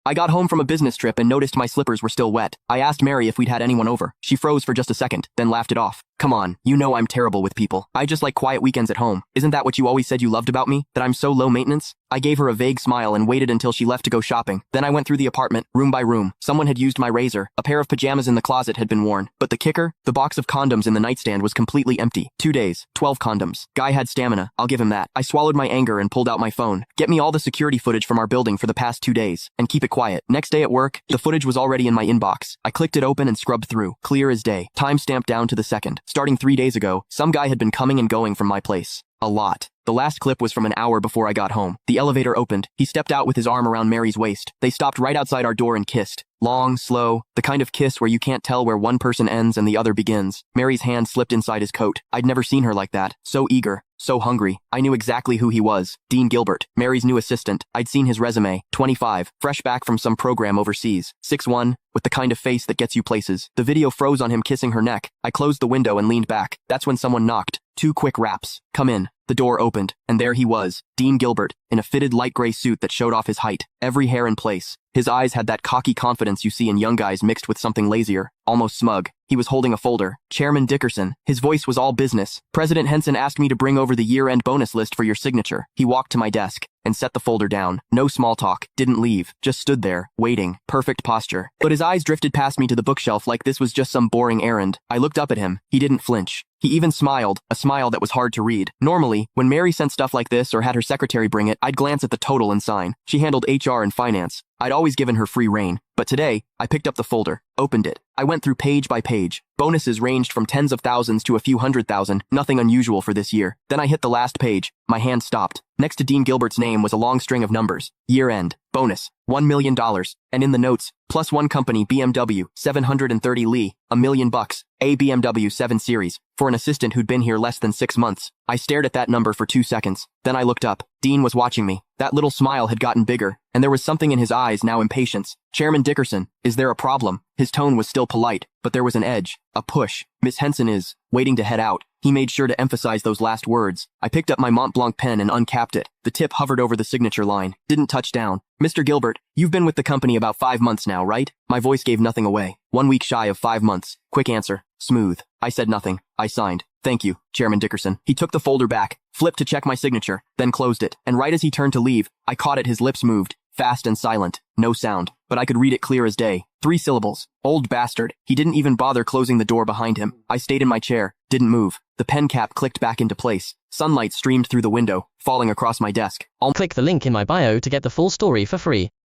I got home from a business trip and noticed my slippers were still wet. I asked Mary if we'd had anyone over. She froze for just a second, then laughed it off. Come on, you know I'm terrible with people. I just like quiet weekends at home. Isn't that what you always said you loved about me? That I'm so low maintenance? I gave her a vague smile and waited until she left to go shopping. Then I went through the apartment, room by room. Someone had used my razor. A pair of pajamas in the closet had been worn. But the kicker? The box of condoms in the nightstand was completely empty. 2 days, 12 condoms. Guy had stamina, I'll give him that. I swallowed my anger and pulled out my phone. Get me all the security footage from our building for the past 2 days. And keep it quiet. Next day at work, the footage was already in my inbox. I clicked it open and scrubbed through. Clear as day. Time stamped down to the second. Starting 3 days ago, some guy had been coming and going from my place. A lot. The last clip was from an hour before I got home. The elevator opened. He stepped out with his arm around Mary's waist. They stopped right outside our door and kissed. Long, slow, the kind of kiss where you can't tell where one person ends and the other begins. Mary's hand slipped inside his coat. I'd never seen her like that. So eager. So hungry. I knew exactly who he was. Dean Gilbert, Mary's new assistant. I'd seen his resume. 25, fresh back from some program overseas. 6'1", with the kind of face that gets you places. The video froze on him kissing her neck. I closed the window and leaned back. That's when someone knocked. 2 quick raps. Come in. The door opened, and there he was, Dean Gilbert, in a fitted light gray suit that showed off his height, every hair in place. His eyes had that cocky confidence you see in young guys mixed with something lazier, almost smug. He was holding a folder. Chairman Dickerson. His voice was all business. President Henson asked me to bring over the year-end bonus list for your signature. He walked to my desk and set the folder down. No small talk. Didn't leave. Just stood there, waiting. Perfect posture. But his eyes drifted past me to the bookshelf like this was just some boring errand. I looked up at him. He didn't flinch. He even smiled, a smile that was hard to read. Normally, when Mary sent stuff like this or had her secretary bring it, I'd glance at the total and sign. She handled HR and finance. I'd always given her free rein. But today, I picked up the folder, opened it. I went through page by page. Bonuses ranged from tens of thousands to a few $100,000, nothing unusual for this year. Then I hit the last page. My hand stopped. Next to Dean Gilbert's name was a long string of numbers. Year-end. Bonus. $1 million. And in the notes, plus one company BMW, 730 Li, $1 million. A BMW 7 Series, for an assistant who'd been here less than 6 months. I stared at that number for 2 seconds. Then I looked up. Dean was watching me. That little smile had gotten bigger, and there was something in his eyes, now impatience. Chairman Dickerson, is there a problem? His tone was still polite, but there was an edge, a push. Miss Henson is waiting to head out. He made sure to emphasize those last words. I picked up my Mont Blanc pen and uncapped it. The tip hovered over the signature line. Didn't touch down. Mr. Gilbert, you've been with the company about 5 months now, right? My voice gave nothing away. 1 week shy of 5 months. Quick answer. Smooth. I said nothing. I signed. Thank you, Chairman Dickerson. He took the folder back, flipped to check my signature, then closed it. And right as he turned to leave, I caught it. His lips moved. Fast and silent. No sound. But I could read it clear as day. 3 syllables. Old bastard. He didn't even bother closing the door behind him. I stayed in my chair. Didn't move. The pen cap clicked back into place. Sunlight streamed through the window, falling across my desk. Click the link in my bio to get the full story for free.